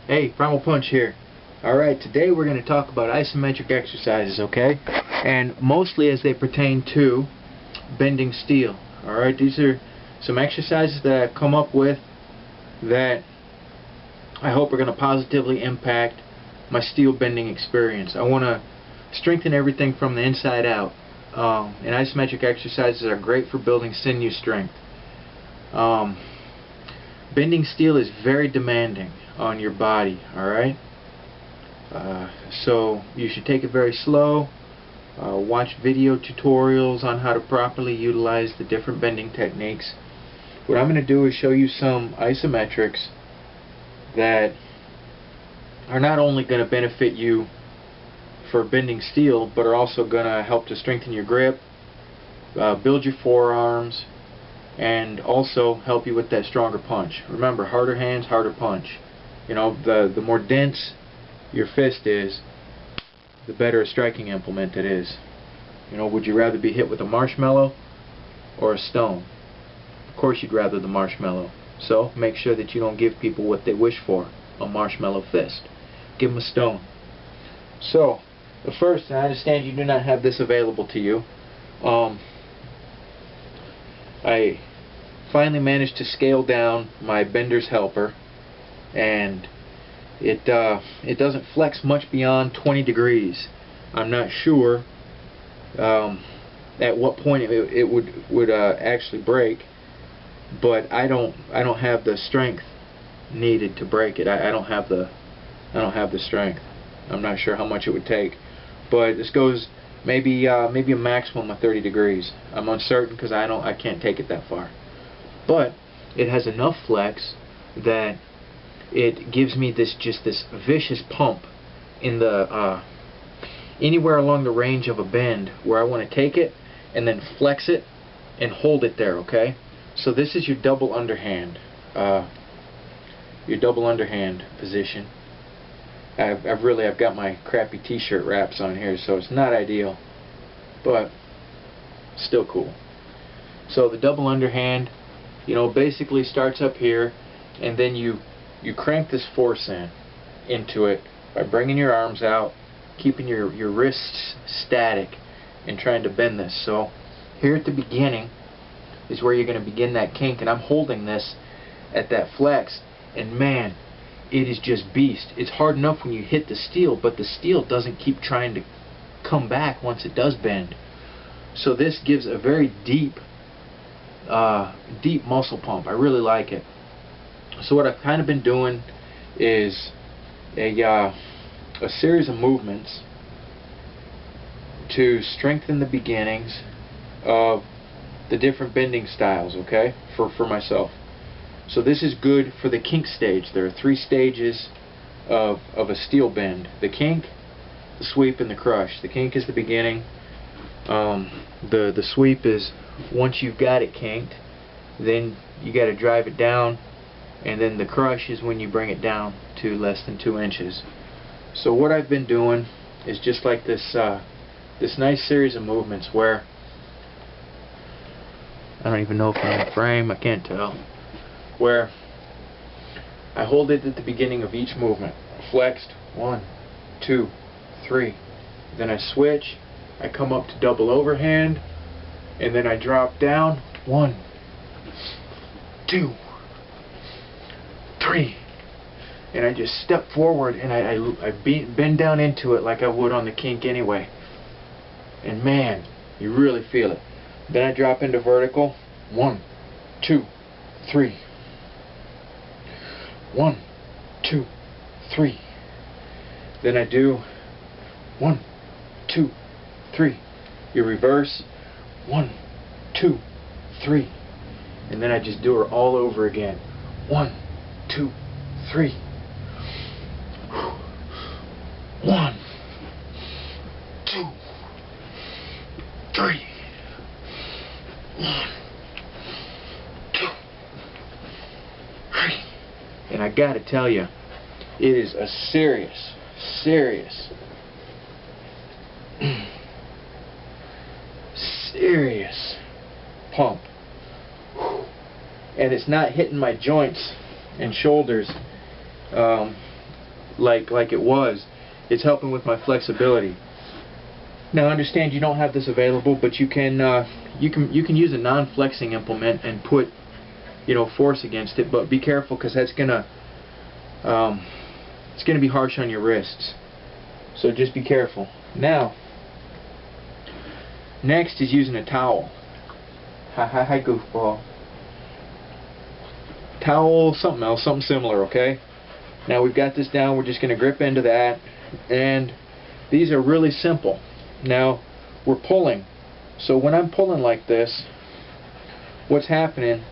Hey, Primal Punch here. Alright, today we're going to talk about isometric exercises, okay? And mostly as they pertain to bending steel. Alright, these are some exercises that I've come up with that I hope are going to positively impact my steel bending experience. I want to strengthen everything from the inside out. And isometric exercises are great for building sinew strength. Bending steel is very demanding on your body, alright? So you should take it very slow. Watch video tutorials on how to properly utilize the different bending techniques. What I'm going to do is show you some isometrics that are not only going to benefit you for bending steel, but are also going to help to strengthen your grip, build your forearms, and also help you with that stronger punch. Remember, harder hands, harder punch. You know, the more dense your fist is, the better a striking implement it is. You know, would you rather be hit with a marshmallow or a stone? Of course you'd rather the marshmallow. So make sure that you don't give people what they wish for, a marshmallow fist. Give them a stone. So, the first, and I understand you do not have this available to you, I finally managed to scale down my bender's helper, and it doesn't flex much beyond 20 degrees. I'm not sure at what point it would actually break, but I don't have the strength needed to break it. I don't have the strength. I'm not sure how much it would take, but this goes maybe a maximum of 30 degrees. I'm uncertain because I can't take it that far, but it has enough flex that it gives me this vicious pump in the anywhere along the range of a bend where I want to take it and then flex it and hold it there. Okay, so this is your double underhand, position. I've got my crappy t-shirt wraps on here, so it's not ideal, but still cool. So the double underhand, you know, basically starts up here, and then you crank this force into it by bringing your arms out, keeping your wrists static, and trying to bend this. So here at the beginning is where you're going to begin that kink, and I'm holding this at that flex, and man, it is just beast. It's hard enough when you hit the steel, but the steel doesn't keep trying to come back once it does bend. So this gives a very deep muscle pump. I really like it. So what I've kind of been doing is a series of movements to strengthen the beginnings of the different bending styles, okay, for myself. So this is good for the kink stage. There are 3 stages of a steel bend: the kink, the sweep, and the crush. The kink is the beginning. The sweep is once you've got it kinked, then you got to drive it down, and then the crush is when you bring it down to less than 2 inches. So what I've been doing is just like this nice series of movements where I don't even know if I'm in frame, I can't tell, where I hold it at the beginning of each movement, flexed, 1, 2, 3, then I switch, I come up to double overhand, and then I drop down, 1, 2, 3, and I just step forward, and I bend down into it like I would on the kink anyway, and man, you really feel it. Then I drop into vertical, 1, 2, 3, 1, 2, 3. Then I do 1, 2, 3. You reverse, 1, 2, 3. And then I just do it all over again. 1, 2, 3. 1, 2, 3. 1, 2, 3. And I gotta tell you, it is a serious pump. And it's not hitting my joints and shoulders like it was. It's helping with my flexibility. Now understand you don't have this available, but you can use a non-flexing implement and put, you know, force against it. But be careful, because that's gonna it's gonna be harsh on your wrists. So just be careful. Now, next is using a towel. Hi goofball. Towel, something else, something similar, okay? Now we've got this down, we're just going to grip into that, and these are really simple. Now, we're pulling. So when I'm pulling like this, what's happening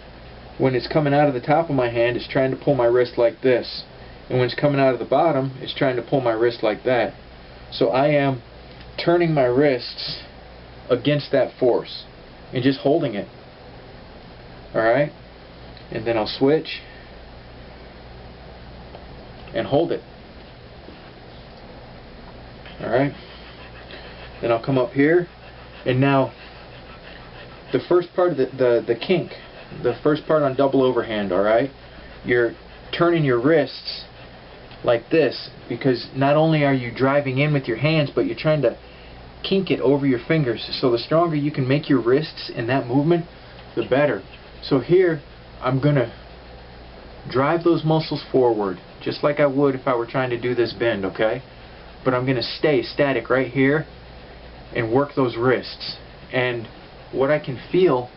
when it's coming out of the top of my hand is trying to pull my wrist like this. And when it's coming out of the bottom, it's trying to pull my wrist like that. So I am turning my wrists against that force and just holding it. Alright? And then I'll switch and hold it. Alright? Then I'll come up here, and now the first part of the kink, the first part on double overhand, alright? You're turning your wrists like this, because not only are you driving in with your hands, but you're trying to kink it over your fingers. So the stronger you can make your wrists in that movement, the better. So here I'm gonna drive those muscles forward just like I would if I were trying to do this bend, okay? But I'm gonna stay static right here and work those wrists. And what I can feel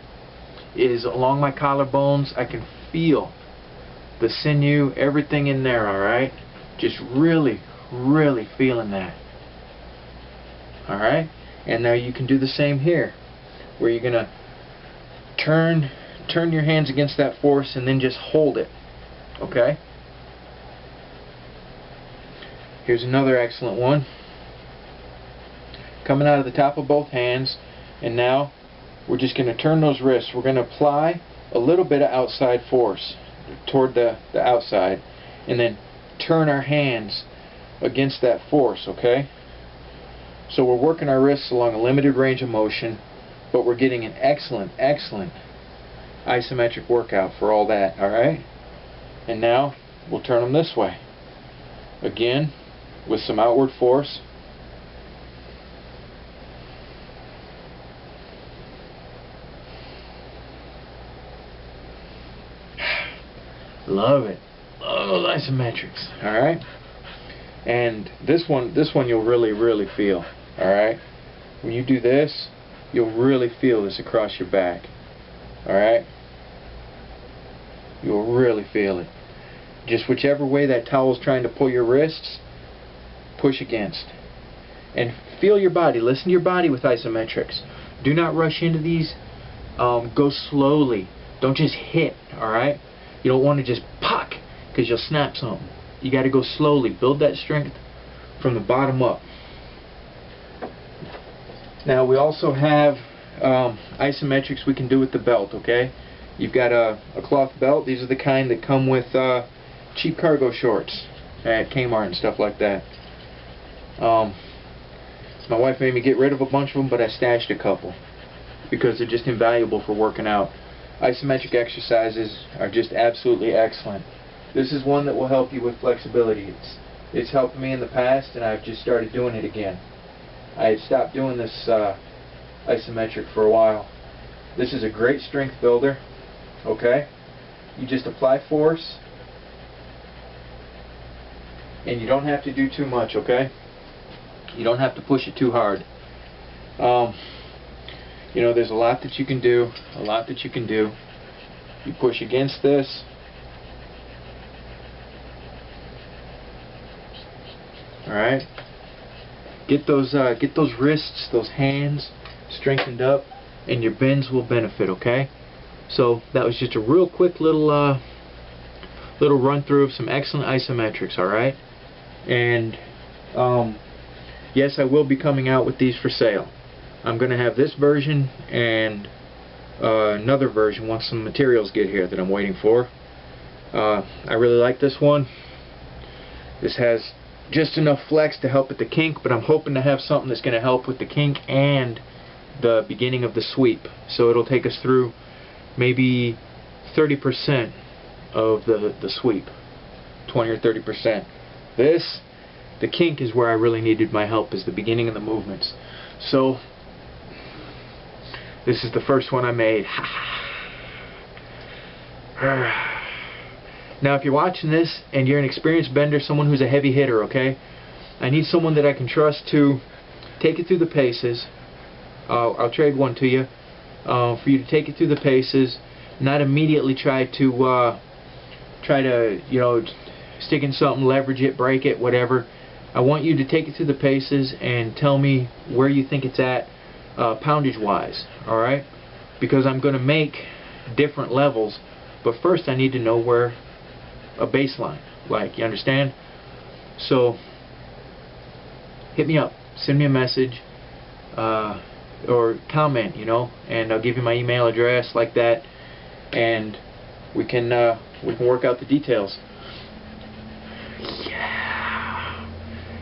is along my collarbones, I can feel the sinew, everything in there, alright? Just really, really feeling that. Alright? And now you can do the same here, where you're gonna turn your hands against that force and then just hold it. Okay? Here's another excellent one. Coming out of the top of both hands, and now we're just going to turn those wrists. We're going to apply a little bit of outside force toward the outside, and then turn our hands against that force, okay? So we're working our wrists along a limited range of motion, but we're getting an excellent, excellent isometric workout for all that, alright? And now we'll turn them this way. Again, with some outward force. Love it. Love those isometrics. Alright? And this one you'll really feel. Alright? When you do this, you'll really feel this across your back. Alright? You'll really feel it. Just whichever way that towel's trying to pull your wrists, push against. And feel your body. Listen to your body with isometrics. Do not rush into these. Go slowly. Don't just hit. Alright? You don't want to just pock, because you'll snap something. You got to go slowly. Build that strength from the bottom up. Now we also have isometrics we can do with the belt, okay? You've got a cloth belt. These are the kind that come with cheap cargo shorts at Kmart and stuff like that. My wife made me get rid of a bunch of them, but I stashed a couple because they're just invaluable for working out. Isometric exercises are just absolutely excellent. This is one that will help you with flexibility. It's helped me in the past, and I've just started doing it again. I had stopped doing this isometric for a while. This is a great strength builder. Okay? You just apply force, and you don't have to do too much, okay? You don't have to push it too hard. You know, there's a lot that you can do, You push against this. Alright? Get those wrists, those hands strengthened up, and your bends will benefit, okay? So that was just a real quick little run through of some excellent isometrics, alright? And yes, I will be coming out with these for sale. I'm going to have this version and another version once some materials get here that I'm waiting for. I really like this one. This has just enough flex to help with the kink, but I'm hoping to have something that's going to help with the kink and the beginning of the sweep. So it'll take us through maybe 30% of the sweep, 20 or 30%. The kink is where I really needed my help, is the beginning of the movements. So this is the first one I made. Now if you're watching this and you're an experienced bender, someone who's a heavy hitter, okay, I need someone that I can trust to take it through the paces. I'll trade one to you, for you to take it through the paces, not immediately try to you know, stick in something, leverage it, break it, whatever. I want you to take it through the paces and tell me where you think it's at, poundage wise, alright? Because I'm going to make different levels, but first I need to know where a baseline, like, you understand? So hit me up, send me a message, or comment, you know, and I'll give you my email address, like that, and we can work out the details. Yeah,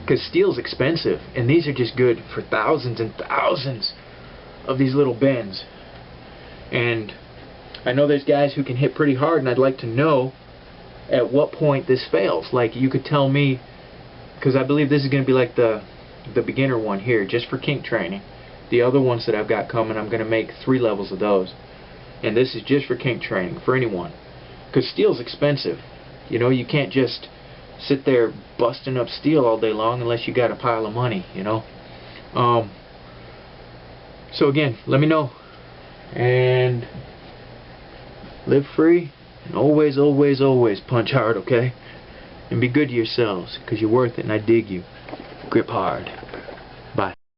because steel's expensive, and these are just good for thousands and thousands of these little bends. And I know there's guys who can hit pretty hard, and I'd like to know at what point this fails. Like, you could tell me, because I believe this is going to be like the beginner one here, just for kink training. The other ones that I've got coming, I'm going to make 3 levels of those, and this is just for kink training for anyone, because steel's expensive. You know, you can't just sit there busting up steel all day long unless you got a pile of money, you know. So again, let me know, and live free, and always, always, always punch hard, okay? And be good to yourselves, because you're worth it, and I dig you. Grip hard.